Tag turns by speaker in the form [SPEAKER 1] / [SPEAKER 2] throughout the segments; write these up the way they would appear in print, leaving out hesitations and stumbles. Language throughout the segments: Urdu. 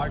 [SPEAKER 1] 8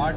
[SPEAKER 1] 8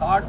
[SPEAKER 1] 60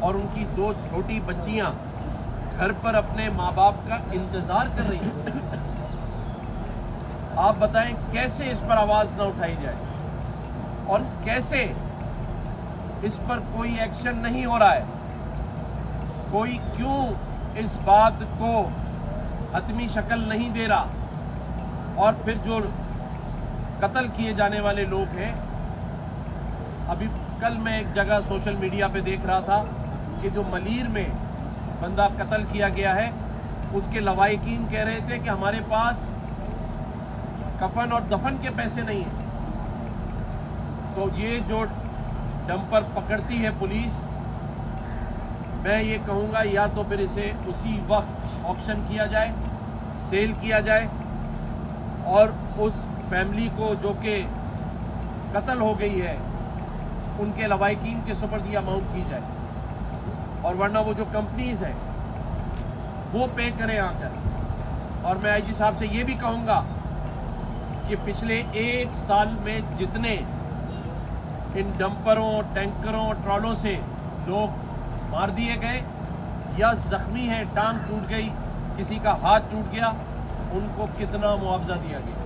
[SPEAKER 1] اور ان کی 2 چھوٹی بچیاں گھر پر اپنے ماں باپ کا انتظار کر رہی ہیں. آپ بتائیں کیسے اس پر آواز نہ اٹھائی جائے اور کیسے اس پر کوئی ایکشن نہیں ہو رہا ہے. کوئی کیوں اس بات کو حتمی شکل نہیں دے رہا. اور پھر جو قتل کیے جانے والے لوگ ہیں، ابھی کل میں ایک جگہ سوشل میڈیا پہ دیکھ رہا تھا کہ جو ملیر میں بندہ قتل کیا گیا ہے، اس کے لواحقین کہہ رہے تھے کہ ہمارے پاس کفن اور دفن کے پیسے نہیں ہیں. تو یہ جو ڈمپر پکڑتی ہے پولیس، میں یہ کہوں گا یا تو پھر اسے اسی وقت آکشن کیا جائے، سیل کیا جائے، اور اس فیملی کو جو کہ قتل ہو گئی ہے ان کے لواحقین کے سپرد یہ اماؤنٹ کی جائے، اور ورنہ وہ جو کمپنیز ہیں وہ پے کریں آ کر. اور میں آئی جی صاحب سے یہ بھی کہوں گا کہ پچھلے 1 سال میں جتنے ان ڈمپروں، ٹینکروں، ٹرالوں سے لوگ مار دیے گئے یا زخمی ہیں، ٹانگ ٹوٹ گئی، کسی کا ہاتھ ٹوٹ گیا، ان کو کتنا معاوضہ دیا گیا.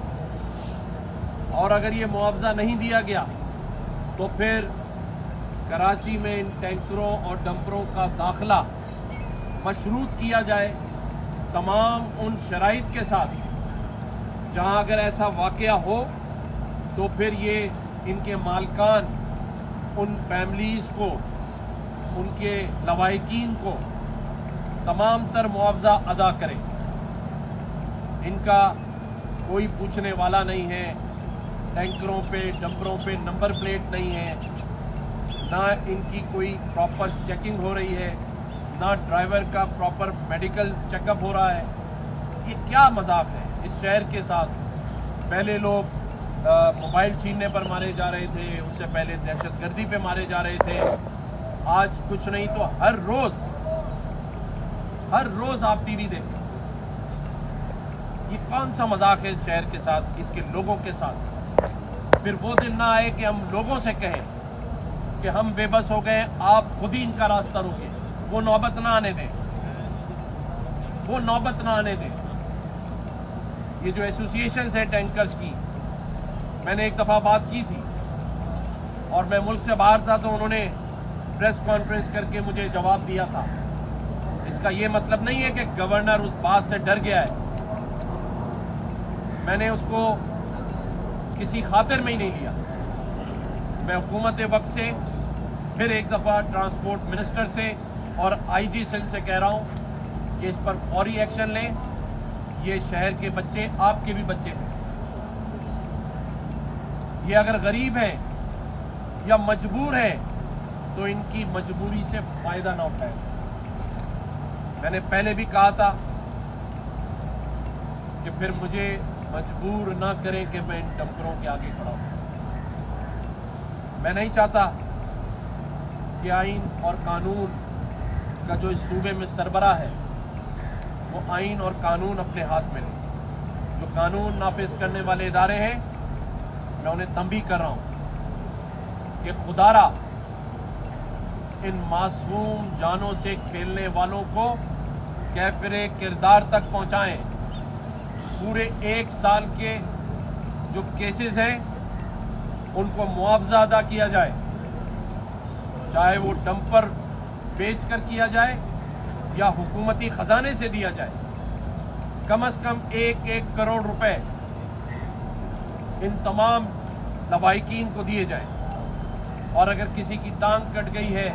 [SPEAKER 1] اور اگر یہ معاوضہ نہیں دیا گیا تو پھر کراچی میں ان ٹینکروں اور ڈمپروں کا داخلہ مشروط کیا جائے تمام ان شرائط کے ساتھ جہاں اگر ایسا واقعہ ہو تو پھر یہ ان کے مالکان ان فیملیز کو، ان کے لواحقین کو تمام تر معاوضہ ادا کریں. ان کا کوئی پوچھنے والا نہیں ہے، ٹینکروں پہ، ڈمپروں پہ نمبر پلیٹ نہیں ہے، نہ ان کی کوئی پراپر چیکنگ ہو رہی ہے، نہ ڈرائیور کا پراپر میڈیکل چیک اپ ہو رہا ہے. یہ کیا مذاق ہے اس شہر کے ساتھ؟ پہلے لوگ موبائل چھیننے پر مارے جا رہے تھے، اس سے پہلے دہشت گردی پہ مارے جا رہے تھے، آج کچھ نہیں تو ہر روز آپ ٹی وی دیکھیں. یہ کون سا مذاق ہے اس شہر کے ساتھ، اس کے لوگوں کے ساتھ؟ پھر وہ دن نہ آئے کہ ہم لوگوں سے کہیں کہ ہم بے بس ہو گئے، آپ خود ہی ان کا راستہ روکیں. وہ نوبت نہ آنے دیں، وہ نوبت نہ آنے دیں. یہ جو ایسوسیشنز ہیں ٹینکرز کی، میں نے ایک دفعہ بات کی تھی اور میں ملک سے باہر تھا تو انہوں نے پریس کانفرنس کر کے مجھے جواب دیا تھا. اس کا یہ مطلب نہیں ہے کہ گورنر اس بات سے ڈر گیا ہے. میں نے اس کو کسی خاطر میں ہی نہیں لیا. میں حکومت وقت سے پھر ایک دفعہ ٹرانسپورٹ منسٹر سے اور آئی جی سندھ سے کہہ رہا ہوں کہ اس پر فوری ایکشن لیں. یہ شہر کے بچے آپ کے بھی بچے ہیں. یہ اگر غریب ہیں یا مجبور ہیں تو ان کی مجبوری سے فائدہ نہ اٹھائیں. میں نے پہلے بھی کہا تھا کہ پھر مجھے مجبور نہ کریں کہ میں ان ڈمپروں کے آگے کھڑا ہوں. میں نہیں چاہتا کہ آئین اور قانون کا جو اس صوبے میں سربراہ ہے وہ آئین اور قانون اپنے ہاتھ میں لے. جو قانون نافذ کرنے والے ادارے ہیں میں انہیں تنبیہ کر رہا ہوں کہ خدا را ان معصوم جانوں سے کھیلنے والوں کو کیفر کردار تک پہنچائیں. پورے 1 سال کے جو کیسز ہیں ان کو معاوضہ ادا کیا جائے، چاہے وہ ڈمپر بیچ کر کیا جائے یا حکومتی خزانے سے دیا جائے. کم از کم 1 کروڑ روپے ان تمام لواحقین کو دیے جائیں. اور اگر کسی کی ٹانگ کٹ گئی ہے،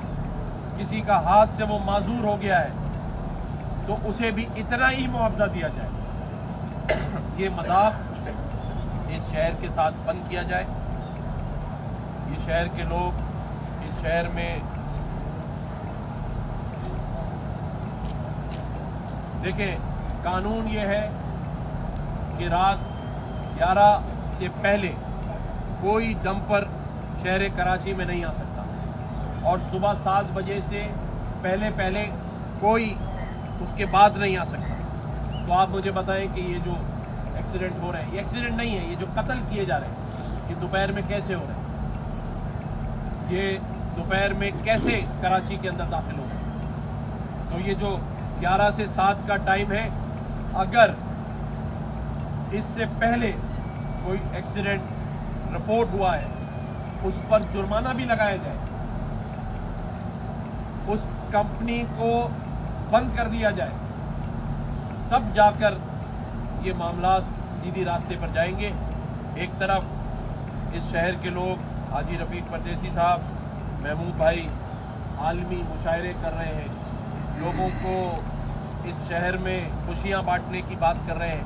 [SPEAKER 1] کسی کا ہاتھ سے وہ معذور ہو گیا ہے تو اسے بھی اتنا ہی معاوضہ دیا جائے. یہ مذاق اس شہر کے ساتھ بند کیا جائے. یہ شہر کے لوگ اس شہر میں دیکھیں، قانون یہ ہے کہ رات 11 سے پہلے کوئی ڈمپر شہر کراچی میں نہیں آ سکتا اور صبح 7 بجے سے پہلے کوئی اس کے بعد نہیں آ سکتا. تو آپ مجھے بتائیں کہ یہ جو ایکسیڈنٹ ہو رہے ہیں، یہ ایکسیڈنٹ نہیں ہے، یہ جو قتل کیے جا رہے ہیں یہ دوپہر میں کیسے ہو رہے ہیں؟ یہ دوپہر میں کیسے کراچی کے اندر داخل ہو رہے ہیں؟ تو یہ جو 11 سے 7 کا ٹائم ہے، اگر اس سے پہلے کوئی ایکسیڈنٹ رپورٹ ہوا ہے اس پر جرمانہ بھی لگایا جائے، اس کمپنی کو بند کر دیا جائے، تب جا کر یہ معاملات سیدھی راستے پر جائیں گے۔ ایک طرف اس شہر کے لوگ، حاجی رفیق پردیسی صاحب، محمود بھائی عالمی مشاعرے کر رہے ہیں، لوگوں کو اس شہر میں خوشیاں بانٹنے کی بات کر رہے ہیں،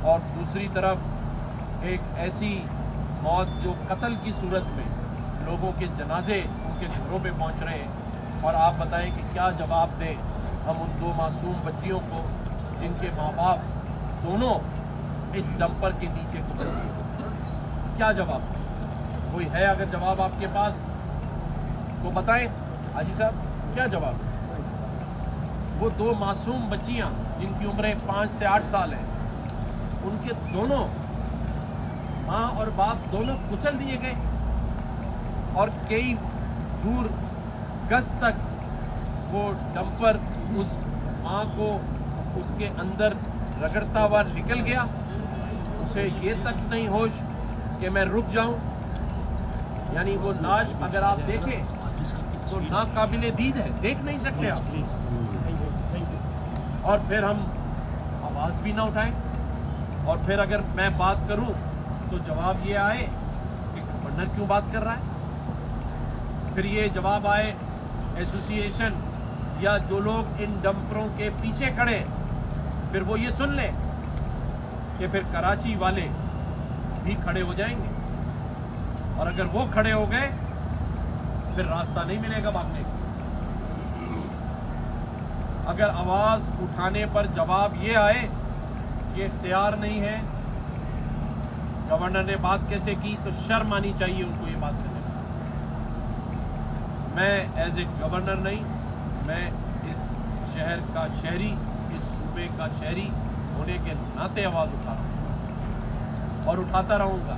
[SPEAKER 1] اور دوسری طرف ایک ایسی موت جو قتل کی صورت میں لوگوں کے جنازے ان کے گھروں پہ پہنچ رہے ہیں، اور آپ بتائیں کہ کیا جواب دیں ہم ان 2 معصوم بچیوں کو جن کے ماں باپ دونوں اس ڈمپر کے نیچے گزرے ہیں؟ کیا جواب دیں؟ کوئی ہے اگر جواب آپ کے پاس تو بتائیں حاجی صاحب، کیا جواب دیں؟ وہ 2 معصوم بچیاں جن کی عمریں 5 سے 8 سال ہیں، ان کے دونوں ماں اور باپ دونوں کچل دیے گئے، اور کئی دور گز تک وہ ڈمپر اس ماں کو اس کے اندر رگڑتا ہوا نکل گیا، اسے یہ تک نہیں ہوش کہ میں رک جاؤں۔ یعنی وہ لاش اگر آپ دیکھیں تو ناقابل دید ہے، دیکھ نہیں سکتے آپ، اور پھر ہم آواز بھی نہ اٹھائیں، اور پھر اگر میں بات کروں تو جواب یہ آئے کہ گورنر کیوں بات کر رہا ہے، پھر یہ جواب آئے ایسوسی ایشن یا جو لوگ ان ڈمپروں کے پیچھے کھڑے ہیں، پھر وہ یہ سن لیں کہ پھر کراچی والے بھی کھڑے ہو جائیں گے، اور اگر وہ کھڑے ہو گئے پھر راستہ نہیں ملے گا بھاگنے کا۔ اگر آواز اٹھانے پر جواب یہ آئے کہ اختیار نہیں ہے، گورنر نے بات کیسے کی، تو شرم آنی چاہیے ان کو یہ بات کرنے میں۔ میں ایز اے گورنر نہیں، میں اس شہر کا شہری، اس صوبے کا شہری ہونے کے ناطے آواز اٹھا رہا ہوں اور اٹھاتا رہوں گا۔